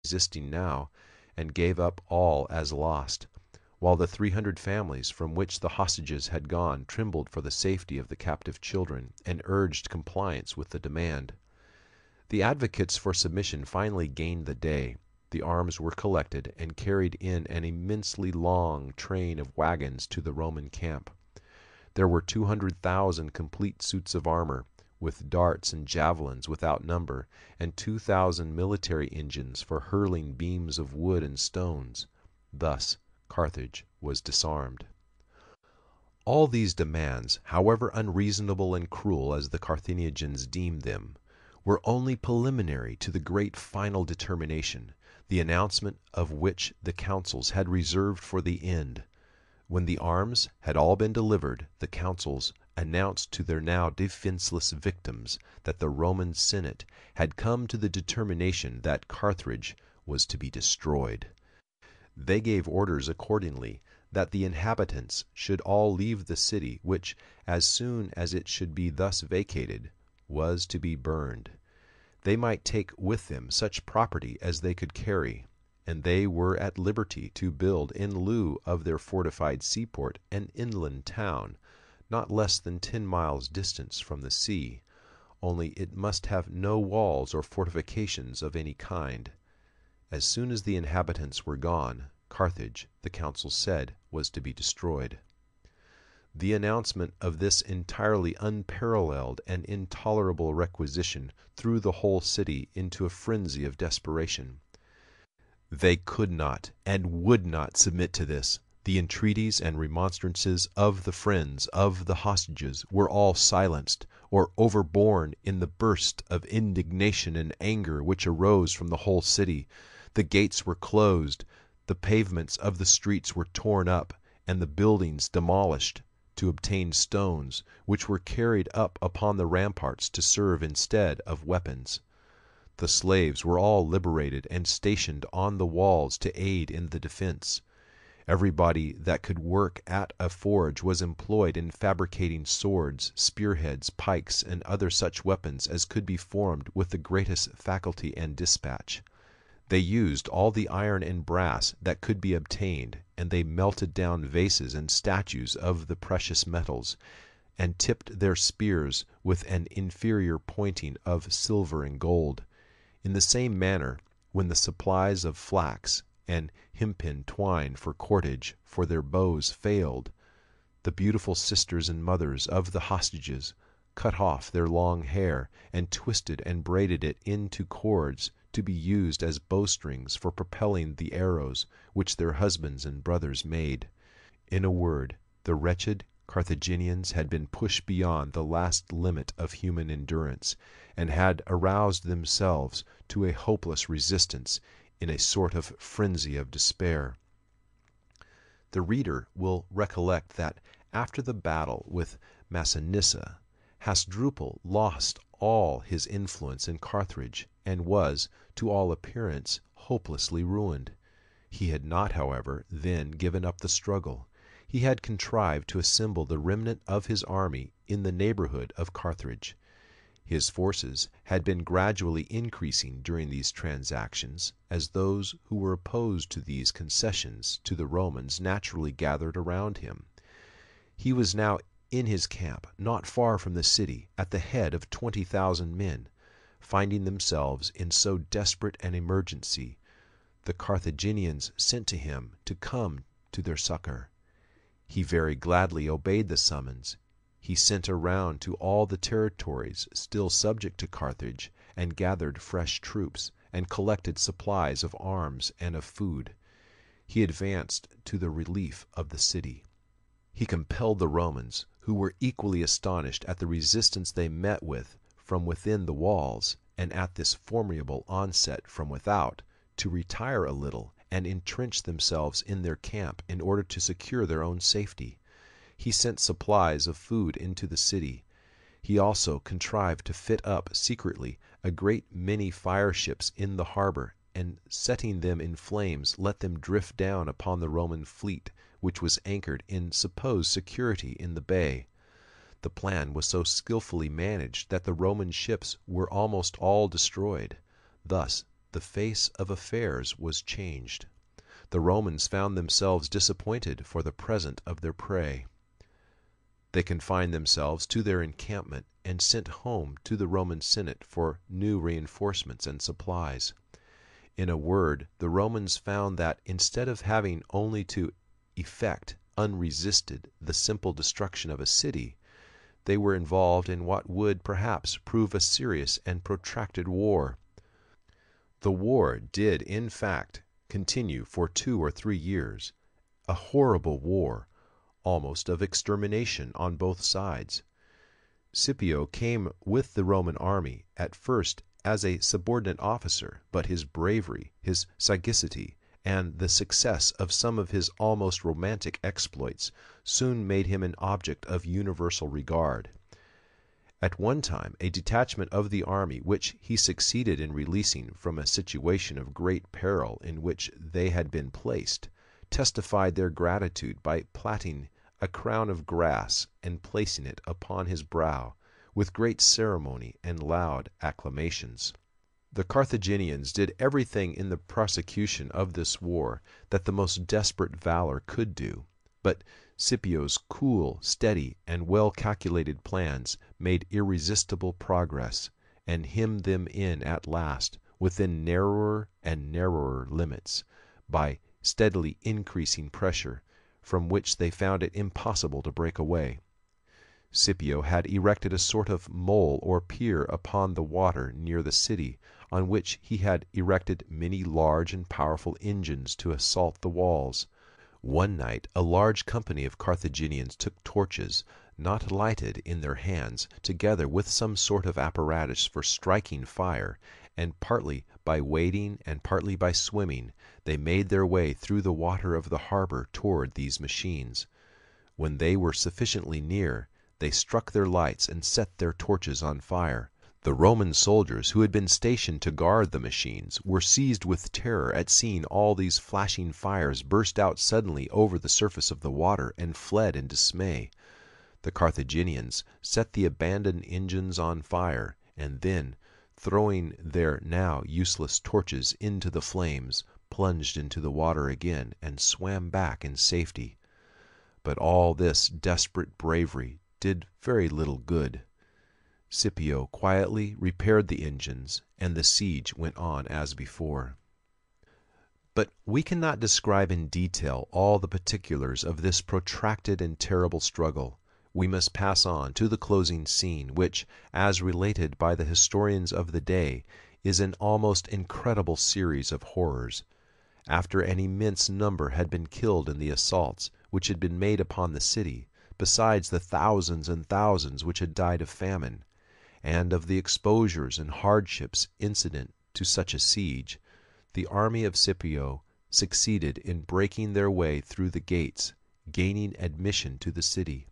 resisting now, and gave up all as lost, while the 300 families from which the hostages had gone trembled for the safety of the captive children, and urged compliance with the demand. The advocates for submission finally gained the day. The arms were collected and carried in an immensely long train of wagons to the Roman camp. There were 200,000 complete suits of armor, with darts and javelins without number, and 2,000 military engines for hurling beams of wood and stones. Thus Carthage was disarmed. All these demands, however unreasonable and cruel as the Carthaginians deemed them, were only preliminary to the great final determination, the announcement of which the councils had reserved for the end. When the arms had all been delivered, the councils announced to their now defenseless victims that the Roman Senate had come to the determination that Carthage was to be destroyed. They gave orders accordingly that the inhabitants should all leave the city, which, as soon as it should be thus vacated, was to be burned. They might take with them such property as they could carry, and they were at liberty to build in lieu of their fortified seaport an inland town, not less than 10 miles distant from the sea, only it must have no walls or fortifications of any kind. As soon as the inhabitants were gone, Carthage, the council said, was to be destroyed. The announcement of this entirely unparalleled and intolerable requisition threw the whole city into a frenzy of desperation. They could not and would not submit to this. The entreaties and remonstrances of the friends of the hostages were all silenced or overborne in the burst of indignation and anger which arose from the whole city. The gates were closed, the pavements of the streets were torn up, and the buildings demolished, to obtain stones, which were carried up upon the ramparts to serve instead of weapons. The slaves were all liberated and stationed on the walls to aid in the defense. Everybody that could work at a forge was employed in fabricating swords, spearheads, pikes, and other such weapons as could be formed with the greatest facility and dispatch. They used all the iron and brass that could be obtained, and they melted down vases and statues of the precious metals, and tipped their spears with an inferior pointing of silver and gold. In the same manner, when the supplies of flax and hempen twine for cordage for their bows failed, the beautiful sisters and mothers of the hostages cut off their long hair and twisted and braided it into cords to be used as bowstrings for propelling the arrows which their husbands and brothers made. In a word, the wretched Carthaginians had been pushed beyond the last limit of human endurance, and had aroused themselves to a hopeless resistance in a sort of frenzy of despair. The reader will recollect that after the battle with Massinissa, Hasdrubal lost all his influence in Carthage, and was, to all appearance, hopelessly ruined. He had not, however, then given up the struggle. He had contrived to assemble the remnant of his army in the neighborhood of Carthage. His forces had been gradually increasing during these transactions, as those who were opposed to these concessions to the Romans naturally gathered around him. He was now in his camp, not far from the city, at the head of 20,000 men. Finding themselves in so desperate an emergency, the Carthaginians sent to him to come to their succor. He very gladly obeyed the summons. He sent around to all the territories still subject to Carthage, and gathered fresh troops, and collected supplies of arms and of food. He advanced to the relief of the city. He compelled the Romans, who were equally astonished at the resistance they met with from within the walls, and at this formidable onset from without, to retire a little and entrench themselves in their camp in order to secure their own safety. He sent supplies of food into the city. He also contrived to fit up secretly a great many fire ships in the harbor, and setting them in flames let them drift down upon the Roman fleet, which was anchored in supposed security in the bay. The plan was so skilfully managed that the Roman ships were almost all destroyed. Thus the face of affairs was changed. The Romans found themselves disappointed for the present of their prey. They confined themselves to their encampment and sent home to the Roman Senate for new reinforcements and supplies. In a word, the Romans found that instead of having only to effect unresisted the simple destruction of a city, they were involved in what would perhaps prove a serious and protracted war. The war did, in fact, continue for 2 or 3 years, a horrible war, almost of extermination on both sides. Scipio came with the Roman army, at first as a subordinate officer, but his bravery, his sagacity, and the success of some of his almost romantic exploits soon made him an object of universal regard. At one time, a detachment of the army, which he succeeded in releasing from a situation of great peril in which they had been placed, testified their gratitude by plaiting a crown of grass and placing it upon his brow, with great ceremony and loud acclamations. The Carthaginians did everything in the prosecution of this war that the most desperate valor could do, but Scipio's cool, steady, and well-calculated plans made irresistible progress, and hemmed them in at last within narrower and narrower limits, by steadily increasing pressure, from which they found it impossible to break away. Scipio had erected a sort of mole or pier upon the water near the city, on which he had erected many large and powerful engines to assault the walls. One night a large company of Carthaginians took torches, not lighted, in their hands, together with some sort of apparatus for striking fire, and partly by wading and partly by swimming, they made their way through the water of the harbor toward these machines. When they were sufficiently near, they struck their lights and set their torches on fire. The Roman soldiers, who had been stationed to guard the machines, were seized with terror at seeing all these flashing fires burst out suddenly over the surface of the water, and fled in dismay. The Carthaginians set the abandoned engines on fire, and then, throwing their now useless torches into the flames, plunged into the water again and swam back in safety. But all this desperate bravery did very little good. Scipio quietly repaired the engines, and the siege went on as before. But we cannot describe in detail all the particulars of this protracted and terrible struggle. We must pass on to the closing scene, which, as related by the historians of the day, is an almost incredible series of horrors. After an immense number had been killed in the assaults which had been made upon the city, besides the thousands and thousands which had died of famine, and of the exposures and hardships incident to such a siege, the army of Scipio succeeded in breaking their way through the gates, gaining admission to the city.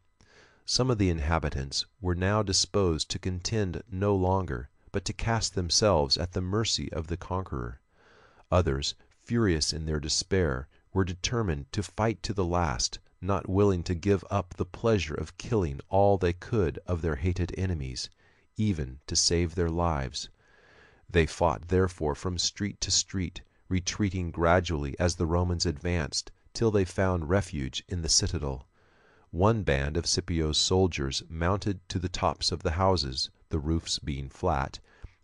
Some of the inhabitants were now disposed to contend no longer, but to cast themselves at the mercy of the conqueror. Others, furious in their despair, were determined to fight to the last, not willing to give up the pleasure of killing all they could of their hated enemies, even to save their lives. They fought therefore from street to street, retreating gradually as the Romans advanced, till they found refuge in the citadel. One band of Scipio's soldiers mounted to the tops of the houses, the roofs being flat,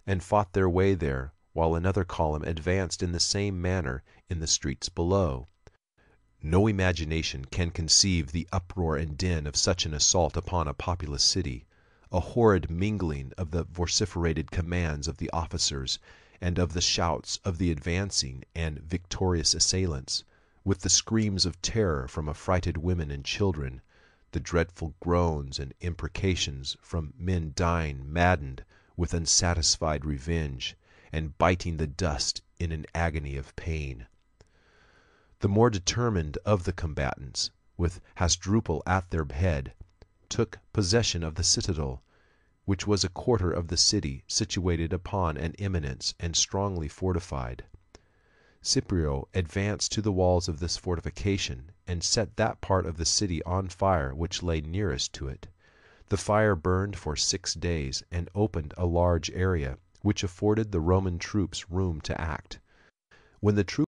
and fought their way there, while another column advanced in the same manner in the streets below. No imagination can conceive the uproar and din of such an assault upon a populous city, a horrid mingling of the vociferated commands of the officers, and of the shouts of the advancing and victorious assailants, with the screams of terror from affrighted women and children, the dreadful groans and imprecations from men dying maddened with unsatisfied revenge, and biting the dust in an agony of pain. The more determined of the combatants, with Hasdrubal at their head, took possession of the citadel, which was a quarter of the city situated upon an eminence and strongly fortified. Scipio advanced to the walls of this fortification, and set that part of the city on fire which lay nearest to it. The fire burned for 6 days, and opened a large area, which afforded the Roman troops room to act. When the troops